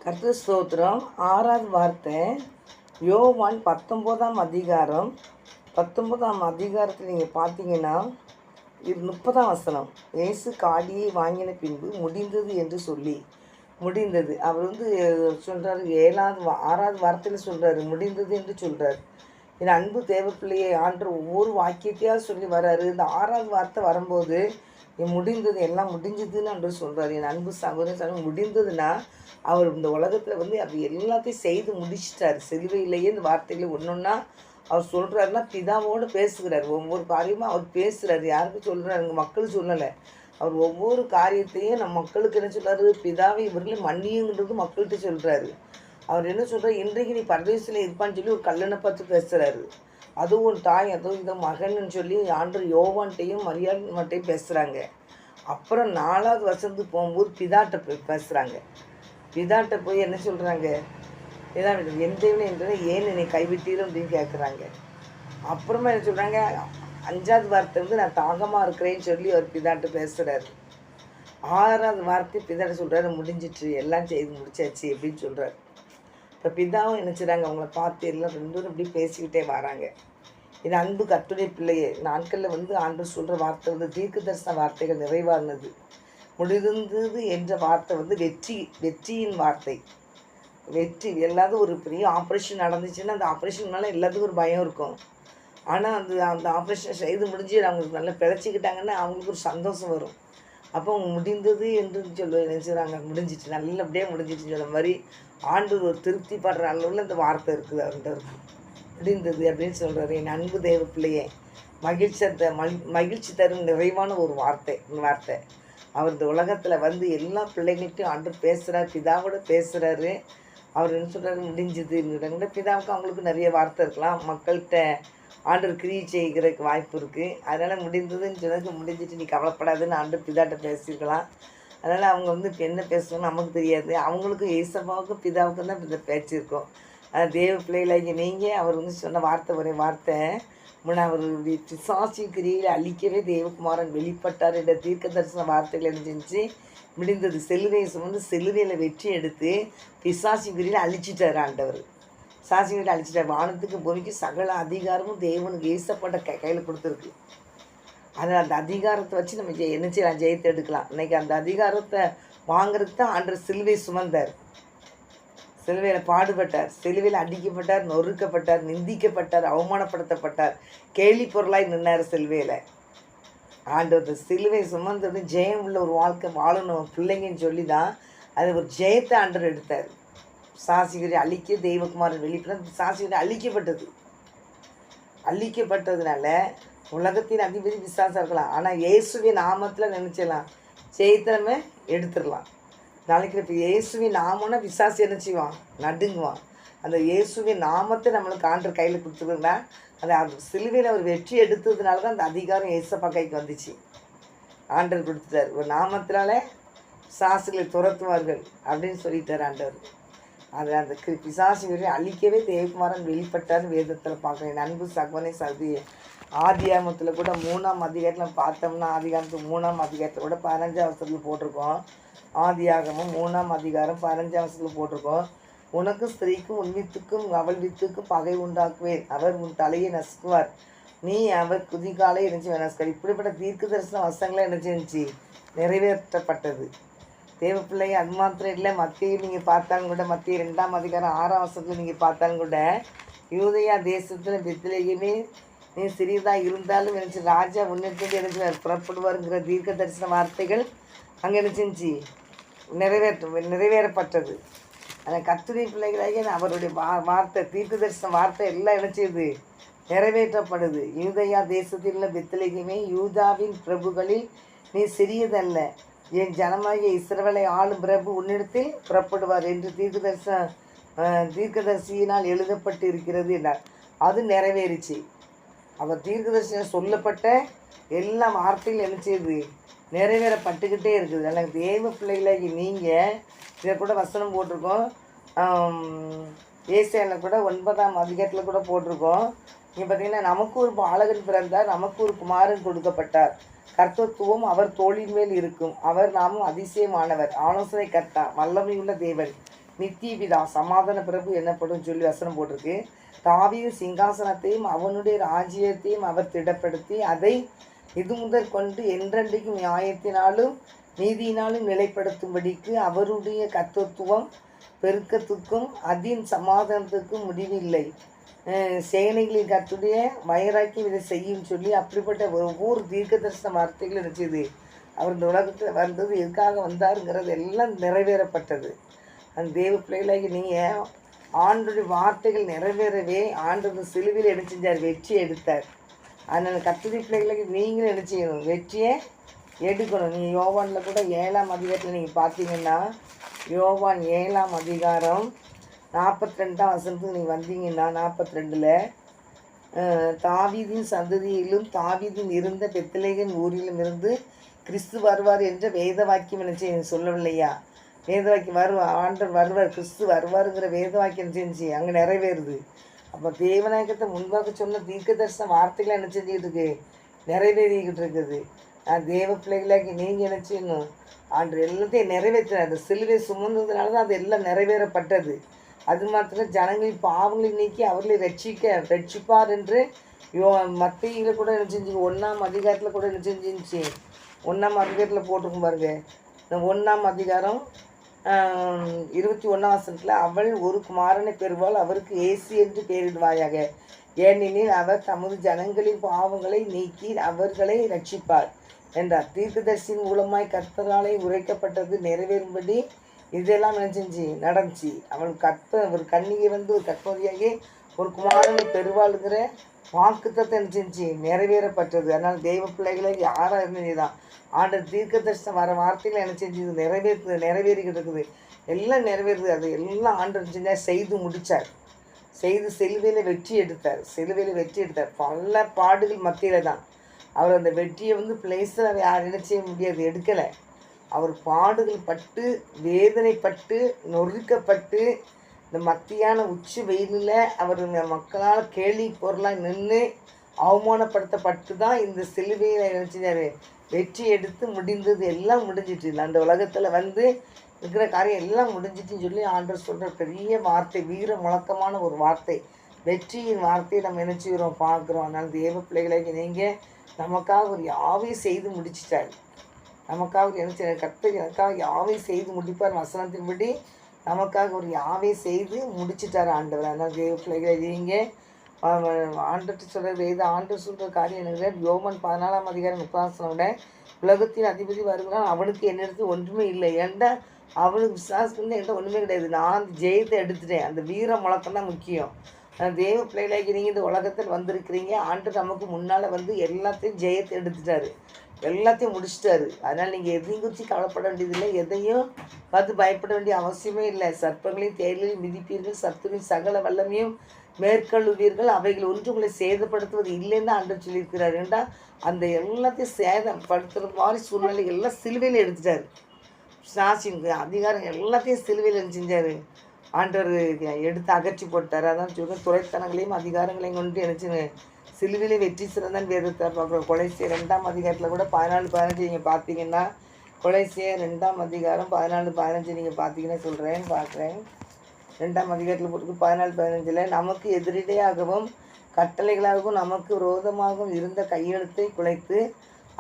கர்த்தர் ஸ்தோத்திரம். 6வது வார்த்தை யோவான் 19ஆம் அதிகாரம். 19ஆம் அதிகாரத்தில் நீங்கள் பார்த்தீங்கன்னா 30ஆம் வசனம். இயேசு காடியை வாங்கின பின்பு முடிந்தது என்று சொல்லி முடிந்தது. அவர் சொல்கிறார் 6வது வார்த்தையில் சொல்கிறாரு முடிந்தது என்று சொல்கிறார். என் அன்பு தேவப்பிள்ளையை ஆண்டு ஒவ்வொரு வாக்கியத்தையாக சொல்லி வர்றாரு. இந்த 6வது வார்த்தை வரும்போது முடிந்தது, எல்லாம் முடிஞ்சதுன்னு அன்று சொல்கிறார். என் அன்பு சகோதரன் முடிந்ததுன்னா அவர் இந்த உலகத்தில் அப்படி எல்லாத்தையும் செய்து முடிச்சிட்டார். சிலுவையிலேயே இந்த வார்த்தைகளை ஒன்றா அவர் சொல்கிறாருன்னா பிதாவோடு பேசுகிறார். ஒவ்வொரு காரியமும் அவர் பேசுகிறார். யாருக்கும் சொல்கிறாருங்க, மக்கள் சொல்லலை. அவர் ஒவ்வொரு காரியத்தையும் நம்ம மக்களுக்கு என்ன சொல்கிறாரு, பிதாவை இவர்களை மன்னியுங்கிறது மக்கள்கிட்ட சொல்கிறாரு. அவர் என்ன சொல்கிறார், இன்றைக்கு நீ பரதேசில் இருப்பான்னு சொல்லி ஒரு கல்லணை பார்த்து பேசுகிறாரு. அதுவும் ஒரு தாய், அதுவும் இந்த மகன்னு சொல்லி ஆண்டவர் யோவான்ட்டையும் மரியாதையும் பேசுகிறாங்க. அப்புறம் 4வது வசனத்துக்கு போகும்போது பிதாட்ட போய் பேசுகிறாங்க. பிதாட்ட போய் என்ன சொல்கிறாங்க, இதான் என் தேவனே என்றதை ஏன் என்னை கைவிட்டீரும் அப்படின்னு கேட்குறாங்க. அப்புறமா என்ன சொல்கிறாங்க, 5வது வார்த்தை நான் தாகமாக இருக்கிறேன்னு சொல்லி அவர் பிதாட்ட பேசுகிறாரு. 6வது வார்த்தை பிதாட்ட சொல்கிறாரு முடிஞ்சிட்டு, எல்லாம் செய்து முடிச்சாச்சு அப்படின்னு சொல்கிறார். இப்போ பிதாவும் என்ன செய்கிறாங்க, அவங்கள பார்த்து எல்லாம் 2 பேரும் இப்படி பேசிக்கிட்டே வராங்க. இது அன்பு கர்த்தருடைய பிள்ளையே, நாட்களில் ஆண்டவர் சொல்கிற வார்த்தை தீர்க்க தரிசன வார்த்தைகள் நிறைவானது. முடிந்தது என்ற வார்த்தை வெற்றியின் வார்த்தை. வெற்றி எல்லாத்துக்கும் ஒரு பெரிய ஆப்ரேஷன் நடந்துச்சுன்னா அந்த ஆப்ரேஷன்னால எல்லாத்துக்கும் ஒரு பயம் இருக்கும். ஆனால் அந்த ஆப்ரேஷன் செய்து முடிஞ்சு அவங்களுக்கு நல்லா பிழைச்சிக்கிட்டாங்கன்னா அவங்களுக்கு ஒரு சந்தோஷம் வரும். அப்போ அவங்க முடிந்தது என்று நினைச்சுறாங்க, முடிஞ்சிச்சு, நல்லபடியாக முடிஞ்சிச்சுன்னு சொல்ல மாதிரி ஆண்டு ஒரு திருப்தி படுற அளவில் இந்த வார்த்தை இருக்குது. அவர்கிட்ட இருக்குது முடிந்தது அப்படின்னு சொல்கிறாரு. என் அன்பு தேவ பிள்ளையே, மகிழ்ச்சி தரும் நிறைவான ஒரு வார்த்தை. அவர் இந்த உலகத்தில் எல்லா பிள்ளைங்கள்ட்டையும் ஆண்டவர் பேசுகிறார், பிதாவோட பேசுகிறாரு. அவர் என்ன சொல்கிறாரு, முடிஞ்சதுங்கிறாங்க. பிதாவுக்கு அவங்களுக்கு நிறைய வார்த்தை இருக்கலாம், மக்கள்கிட்ட ஆண்டவர் கிரியை செய்கிறதுக்கு வாய்ப்பு இருக்குது. அதனால் முடிந்ததுன்னு சொன்னதுக்கு முடிஞ்சிட்டு நீ கவலைப்படாதுன்னு ஆண்டவர் பிதாட்ட பேசியிருக்கலாம். அதனால் அவங்க இப்போ என்ன பேசணும்னு நமக்கு தெரியாது. அவங்களுக்கும் ஏசப்பாவுக்கும் பிதாவுக்கும் தான் இந்த பேச்சு இருக்கும். தேவ பிள்ளைகளாகி நீங்கள் அவர் சொன்ன ஒரே வார்த்தை அவருடைய பிசாசி கிரியில் அழிக்கவே தேவகுமாரன் வெளிப்பட்டார் என்ற தீர்க்க தரிசன வார்த்தைகள் எழுந்துச்சு. முடிந்தது, சிலுவையை சுமந்து சிலுவையில் வெற்றி எடுத்து பிசாசி கிரியில் அழிச்சிட்டார் ஆண்டவர். பிசாசி கிரியில் அழிச்சிட்டார். வானத்துக்கு பூமிக்கு சகல அதிகாரமும் தேவனுக்கு ஏசப்பட்ட கையில் கொடுத்துருக்கு. அதில் அந்த அதிகாரத்தை வச்சு நம்ம என்ன செய்யலாம், ஜெயத்தை எடுக்கலாம். இன்றைக்கி அந்த அதிகாரத்தை வாங்கிறதுக்கு தான் ஆண்டவர் சிலுவை சுமந்தார், சிலுவையில் பாடுபட்டார், சிலுவையில் அடிக்கப்பட்டார், நொறுக்கப்பட்டார், நிந்திக்கப்பட்டார், அவமானப்படுத்தப்பட்டார், கேலி பொருளாய் நின்னார் சிலுவையில். ஆண்டவர் சிலுவை சுமந்தோட ஜெயம் உள்ள ஒரு வாழ்க்கை வாழணும் பிள்ளைங்கன்னு சொல்லி தான் அது ஒரு ஜெயத்தை ஆண்டவர் எடுத்தார். சாசிகரை அழிக்க தெய்வகுமாரன் வெளிப்பட சாசிகரை அழிக்கப்பட்டதுனால உலகத்தின் அதிபதி விசுவாசம் இருக்கலாம். ஆனால் இயேசுவின் நாமத்தில் நினச்சிடலாம், ஜெயத்தை நம்ம எடுத்துடலாம். நாளைக்கு இப்போ இயேசுவின் நாமம்னா விசாசி என்ன செய்வான், நடுங்குவான். அந்த இயேசுவின் நாமத்தை நம்மளுக்கு ஆண்டவர் கையில் கொடுத்துருந்தா அந்த சிலுவையில் அவர் வெற்றி எடுத்ததுனால தான் அந்த அதிகாரம் இயேசப்பா கைக்கு வந்துச்சு. ஆண்டவர் கொடுத்துட்டார், ஒரு நாமத்தினால பிசாசுகளை துரத்துவார்கள் அப்படின்னு சொல்லிட்டார் ஆண்டவர். அதில் அந்த பிசாசு அழிக்கவே தேவகுமாரன் வெளிப்பட்டார்னு வேதத்தில் பார்க்குறேன். அன்பு சகோதரனே சகோதரியே, ஆதியாகமத்தில் கூட 3ஆம் அதிகாரத்தில் பார்த்தோம்னா, ஆதிகாரத்துக்கு 3ஆம் அதிகாரத்தில் கூட 15ஆம் வசனத்தில் போட்டிருக்கோம். ஆதியாகமம் 3ஆம் அதிகாரம் 15ஆம் வசனத்தில் போட்டிருக்கோம். உனக்கு ஸ்திரீக்கும் உன் வித்துக்கும் அவள் வித்துக்கும் பகை உண்டாக்குவேன், அவர் உன் தலையை நசுக்குவார், நீ அவர் குதிகாலை இருந்துச்சு நசுக்கார். இப்படிப்பட்ட தீர்க்க தரிசன வசனங்களாக இருந்துச்சு, நிறைவேற்றப்பட்டது. தேவப்பிள்ளை அது மாத்திரம் இல்லை, மத்திய நீங்கள் பார்த்தாலும் கூட மத்திய 2ஆம் அதிகாரம் 6ஆம் வசனத்தில் நீங்கள் பார்த்தாலும் கூட யூதேயா தேசத்தில் பெத்லகேமே நீ சிறியதாக இருந்தாலும் நினச்சி ராஜா முன்னெடுத்து நினைச்சு புறப்படுவாருங்கிற தீர்க்க தரிசன வார்த்தைகள் அங்கே நினச்சிருந்துச்சி, நிறைவேறப்பட்டது. அந்த கர்த்தருடைய பிள்ளைகளாகிய அவருடைய வார்த்தை தீர்க்க தரிசன வார்த்தை எல்லாம் நினச்சிது, நிறைவேற்றப்படுது. யூதேயா தேசத்தில் உள்ள பெத்லகேமே, யூதாவின் பிரபுகளில் நீ சிறியதல்ல, என் ஜனமாகிய இஸ்ரவேலை ஆளும் பிரபு உன்னிடத்தில் புறப்படுவார் என்று தீர்க்கதரிசியினால் எழுதப்பட்டு இருக்கிறது என்றார். அது நிறைவேறிச்சு. அவர் தீர்க்கதரிசனம் சொல்லப்பட்ட எல்லா வார்த்தைகளும் என்ன செய்யுது, நிறைவேறப்பட்டுக்கிட்டே இருக்குது. எனக்கு தேவ பிள்ளைகளாகி நீங்கள் இதை கூட வசனம் போட்டிருக்கோம். ஏசாயாவில் கூட 9ஆம் அதிகாரத்தில் கூட போட்டிருக்கோம். இங்கே பார்த்தீங்கன்னா, நமக்கு ஒரு பாலகன் பிறந்தார், நமக்கு ஒரு குமாரன் கொடுக்கப்பட்டார், கர்த்தத்துவம் அவர் தோளின் மேல் இருக்கும், அவர் நாமும் அதிசயமானவர், ஆலோசனை கர்த்தா, வல்லமையுள்ள தேவன், நித்திய பிதா சமாதான பிரபு என்னப்படும் சொல்லி வசனம் போட்டிருக்கு. தாவீது சிங்காசனத்தையும் அவனுடைய ராஜ்யத்தையும் அவர் திடப்படுத்தி அதை இது முதல் கொண்டு என்றென்றைக்கும் நியாயத்தினாலும் நீதியினாலும் நிலைப்படுத்தும்படிக்கு அவருடைய கர்த்தத்துவம் பெருக்கத்துக்கும் அதின் சமாதானத்துக்கும் முடிவில்லை. சேனைகளின் கர்த்தருடைய வைராக்கியம் இதை செய்யும் சொல்லி அப்படிப்பட்ட ஒவ்வொரு தீர்க்க தரிசன வார்த்தைகள் இருந்துச்சு. அவர் இந்த உலகத்தில் வந்தது எதுக்காக வந்தாருங்கிறது எல்லாம் நிறைவேறப்பட்டது. அந்த தேவ பிள்ளைகளாகி நீங்கள் ஆண்டோடைய வார்த்தைகள் நிறைவேறவே ஆண்டவர் சிலுவையில் என்ன செஞ்சார்? வெற்றி எடுத்தார். அதனால் கர்த்தருடைய பிள்ளைகளுக்கு நீங்களும் என்ன செய்யணும்? வெற்றியை எடுக்கணும். நீங்கள் யோவானில் கூட 7ஆம் அதிகாரத்தில் நீங்கள் பார்த்தீங்கன்னா, யோவான் 7ஆம் அதிகாரம் 42ஆம் வசனத்துக்கு நீங்கள் வந்தீங்கன்னா 42ல் தாவீதின் சந்ததியிலும் தாவீதின் இருந்த பெத்லகேம் ஊரிலும் இருந்து கிறிஸ்து வருவார் என்ற வேத வாக்கியம் நினச்சி சொல்லவில்லையா? வேத வாக்கியம் ஆண்டவர் வருவார், கிறிஸ்து வருவாருங்கிற வேத வாக்கியம் செஞ்சு அங்கே நிறைவேறுது. அப்போ தேவநாயகத்தை முன்பாக சொன்ன தீர்க்க தரிசன வார்த்தைகளை என்ன செஞ்சுக்கிட்டு இருக்கு? நிறைவேறிக்கிட்டு இருக்குது. தேவ பிள்ளைகளாக்கி நீங்கள் என்ன செய்யணும்? ஆண்டு எல்லாத்தையும் நிறைவேற்றினார். சிலுவை சுமந்ததுனால தான் அது எல்லாம் நிறைவேறப்பட்டது. அது மாத்திரம் ஜனங்களின் பாவங்களை நீக்கி அவர்களை ரட்சிப்பார் என்று மத்தியில் கூட என்ன செஞ்சு 1ஆம் அதிகாரத்தில் கூட என்ன செஞ்சிருந்துச்சு? 1ஆம் அதிகாரத்தில் போட்டிருக்கும் பாருங்க. இந்த 1ஆம் அதிகாரம் 21ஆம் வசனத்தில் அவள் ஒரு குமாரனை பெறுவாள், அவருக்கு இயேசு என்று பெயரிடுவாயாக, ஏனெனில் அவர் தமது ஜனங்களின் பாவங்களை நீக்கி அவர்களை ரட்சிப்பார் என்றார். தீர்க்கதரிசியின் மூலமாய் கர்த்தராலே உரைக்கப்பட்டது நிறைவேறும்படி இதெல்லாம் என்ன செஞ்சு நடந்துச்சு. அவள் ஒரு கன்னிகை ஒரு கற்பதியாகி ஒரு குமாரனை பெறுவாளுங்கிற வாக்குத்தத்தை என்ன செஞ்சு நிறைவேறப்பட்டது. அதனால் தெய்வ பிள்ளைகளை யாராக இருந்தது தான் ஆண்டர் தீர்க்க தரிசனம் வர வார்த்தைகளை என்ன செஞ்சது? நிறைவேறிக்கிட்டு இருக்குது. எல்லாம் நிறைவேறுது. அது எல்லாம் ஆண்டர் செஞ்சால் செய்து முடித்தார். செய்து சிலுவையில் வெற்றி எடுத்தார். பல பாடுகள் மத்தியில் தான் அவர் அந்த வெற்றியை பிளேஸில் யார் என்ன செய்ய முடியாது, எடுக்கலை. அவர் பாடுகள் பட்டு வேதனைப்பட்டு நொறுக்கப்பட்டு இந்த மத்தியான உச்சி வெயிலில் அவர் மக்களால் கேள்வி பொருளாக நின்று அவமானப்படுத்தப்பட்டு தான் இந்த சிலுவையை நினச்சினார் வெற்றி எடுத்து முடிந்தது. எல்லாம் முடிஞ்சிட்டு இல்லை அந்த உலகத்தில் இருக்கிற காரியம் எல்லாம் முடிஞ்சிட்டுன்னு சொல்லி ஆண்டவர் சொல்கிற பெரிய வார்த்தை, வீர முழக்கமான ஒரு வார்த்தை, வெற்றியின் வார்த்தையை நம்ம நினச்சிக்கிறோம், பார்க்குறோம். அதனால் தேவ பிள்ளைகளை நீங்கள் நமக்காக ஒரு யாவையும் செய்து முடிச்சிட்டார். நமக்காக என்ன செய்ய கர்த்தர் எனக்காக யாவை செய்து முடிப்பார் வசனத்தின்படி நமக்காக ஒரு யாவை செய்து முடிச்சிட்டார் ஆண்டவர். அதனால் தேவ பிள்ளைகளை நீங்கள் ஆண்டர்கிட்ட சொல்கிற வேத ஆண்டர் சொல்கிற காரியம் என்ன? யோவான் 14ஆம் அதிகாரம் 30ஆம் வசனம், உலகத்தின் அதிபதி வருகிறான், அவனுக்கு என்னிடத்து ஒன்றுமே இல்லை, ஏன்டா அவனுக்கு விசுவாசம் என்கிட்ட ஒன்றுமே கிடையாது, நான் ஜெயத்தை எடுத்துட்டேன். அந்த வீர முழக்கம் தான் முக்கியம். தேவ பிள்ளைகளாகி நீங்கள் இந்த உலகத்தில் வந்திருக்கிறீங்க. ஆண்டர் நமக்கு முன்னால் எல்லாத்தையும் ஜெயத்தை எடுத்துட்டாரு, எல்லாத்தையும் முடிச்சிட்டாரு. அதனால் நீங்கள் எதையும் குறித்து கவலைப்பட வேண்டியதில்லை, எதையும் பார்த்து பயப்பட வேண்டிய அவசியமே இல்லை. சர்ப்பங்களையும் தேயிலையும் மிதிப்பீர்கள், சத்துரின் சகல வல்லமையும் மேற்கொள்ளுவீர்கள், அவைகள் ஒன்று உங்களை சேதப்படுத்துவது இல்லைன்னு ஆண்டவர் சொல்லியிருக்கிறார். ஏண்டா அந்த எல்லாத்தையும் சேதப்படுத்துகிற மாதிரி சூழ்நிலை எல்லாம் சிலுவையில் எடுத்துட்டார். சாசின் அதிகாரம் எல்லாத்தையும் சிலுவையில் செஞ்சார் ஆண்டவர், எடுத்து அகற்றி போட்டார். அதான் சொல்ல துறைத்தனங்களையும் அதிகாரங்களையும் கொண்டு நினச்சின்னு சிலுவையிலே வெற்றி சிறந்தான் வேதத்தை பார்க்குறோம். கொலைசியர் 2ஆம் அதிகாரத்தில் கூட 14-15 நீங்கள் பார்த்தீங்கன்னா, கொலைசியர் 2ஆம் அதிகாரம் 14-15 நீங்கள் பார்த்தீங்கன்னா பார்க்குறேன். 2ஆம் அதிகாரத்தில் போட்டு 14-15 நமக்கு எதிரிடையாகவும் கட்டளைகளாகவும் நமக்கு விரோதமாகவும் இருந்த கையெழுத்தை குலைத்து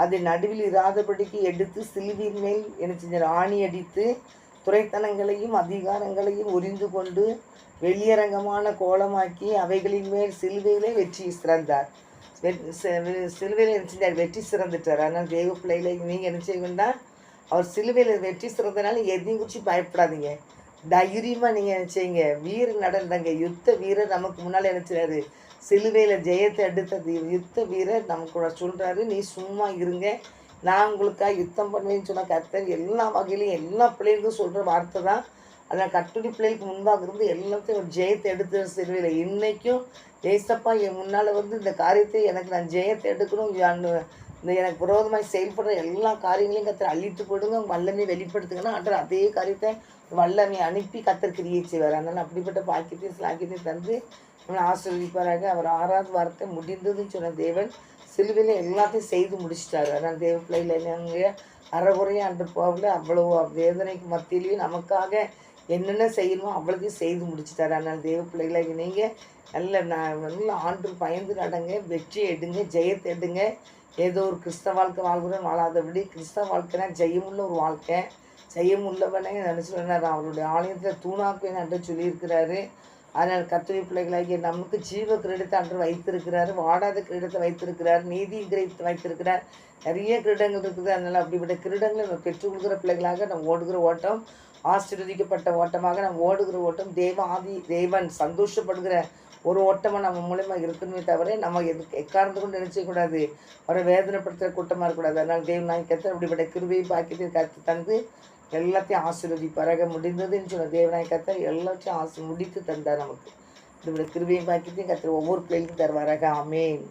அதை நடுவில் இராதபடிக்கு எடுத்து சிலுவையின் மேல் என்ன செஞ்சார்? ஆணி அடித்து துறைத்தனங்களையும் அதிகாரங்களையும் உரிந்து கொண்டு வெளியரங்கமான கோலமாக்கி அவைகளின் மேல் சிலுவையிலே வெற்றி சிறந்தார். சிலுவையில் என்ன செஞ்சார்? வெற்றி சிறந்துட்டார். அதனால் தேவ பிள்ளைகளை நீங்கள் என்ன செய்யணும்னா, அவர் சிலுவையில் வெற்றி சிறந்தனால எதையும் குறித்து பயப்படாதீங்க, தைரியமாக நீங்கள் என்ன செய்யுங்க, வீரர் நடந்தாங்க. யுத்த வீரர் நமக்கு முன்னால் என்ன செய்றாரு? சிலுவையில் ஜெயத்தை எடுத்தது யுத்த வீரர் நமக்கு சொல்கிறாரு, நீ சும்மா இருங்க, நான் உங்களுக்காக யுத்தம் பண்ணுவேன்னு சொன்ன கர்த்தர் எல்லா வகையிலையும் எல்லா பிள்ளைகளுக்கும் சொல்கிற வார்த்தை தான். அதனால் கட்டுரை பிள்ளைகளுக்கு முன்பாக இருந்து எல்லாத்தையும் ஒரு ஜெயத்தை எடுத்து சிலுவையில் இன்றைக்கும் ஏசப்பா என் முன்னால் இந்த காரியத்தை எனக்கு நான் ஜெயத்தை எடுக்கணும், இந்த எனக்கு விரோதமாக செயல்படுற எல்லா காரியங்களையும் கர்த்தர் அள்ளிட்டு போடுங்க, வல்லமையை வெளிப்படுத்துங்கன்னா அன்ற அதே காரியத்தை வல்லமையை அனுப்பி கர்த்தர் கிரியை செய்வார். அதனால் அப்படிப்பட்ட பாக்கியத்தையும் ஸ்லாக்கியத்தையும் தந்து நம்மளை ஆசீர்வதிப்பாராக. அவர் 6வது வார்த்தை முடிந்ததுன்னு சொன்ன தேவன் சிலுவையில் எல்லாத்தையும் செய்து முடிச்சிட்டாரு. அதனால் தேவ பிள்ளைகளை நாங்கள் அறகுறையாக அன்று போகல, அவ்வளோ வேதனைக்கு மத்தியிலையும் நமக்காக என்னென்ன செய்யணுமோ அவ்வளோத்தையும் செய்து முடிச்சுட்டாரு. அதனால் தேவ பிள்ளைகளாகி நீங்கள் நல்ல ஆண்டு பயந்து நடங்க, வெற்றி எடுங்க, ஜெயத்தை எடுங்க. ஏதோ ஒரு கிறிஸ்தவ வாழ்க்கை வாழ்கிறோம் வாழாதபடி கிறிஸ்தவ வாழ்க்கைனா ஜெயமுள்ள ஒரு வாழ்க்கை. ஜெயமுள்ளவனே நினச்சினார் அவருடைய ஆலயத்தில் தூணாக்குவேன் என்று சொல்லியிருக்கிறாரு. அதனால் கர்த்தருடைய பிள்ளைகளாகிய நமக்கு ஜீவ கிரீடத்தை அன்று வைத்திருக்கிறார், வாடாத கிரீடத்தை வைத்திருக்கிறார், நீதி கிரீடத்தை வைத்திருக்கிறார். நிறைய கிரீடங்கள் இருக்குது. அதனால் அப்படிப்பட்ட கிரீடங்களை நம்ம பெற்றுக்கொள்கிற பிள்ளைகளாக நம்ம ஓடுகிற ஓட்டம் ஆசீர்வதிக்கப்பட்ட ஓட்டமாக நம்ம ஓடுகிற ஓட்டம் தேவன் சந்தோஷப்படுகிற ஒரு ஓட்டமாக நம்ம மூலமா இருக்கணுமே தவிர நம்ம எக்காரணத்து கொண்டு நினைச்சக்கூடாது, அவரை வேதனைப்படுத்துகிற கூட்டமாக இருக்கக்கூடாது. அதனால் தேவன் நான் கத்த அப்படிப்பட்ட கிருபையை பாக்கியத்தை கற்று தந்து எல்லாத்தையும் ஆசீர்வதிப்பாராக. முடிந்ததுன்னு சொன்ன தேவனாய் கத்த எல்லாத்தையும் முடித்து தந்தார் நமக்கு. இப்படிப்பட்ட கிருபையை பாக்கியத்தையும் கத்த ஒவ்வொரு பிள்ளைகளுக்கும் தருவாராக. ஆமென்.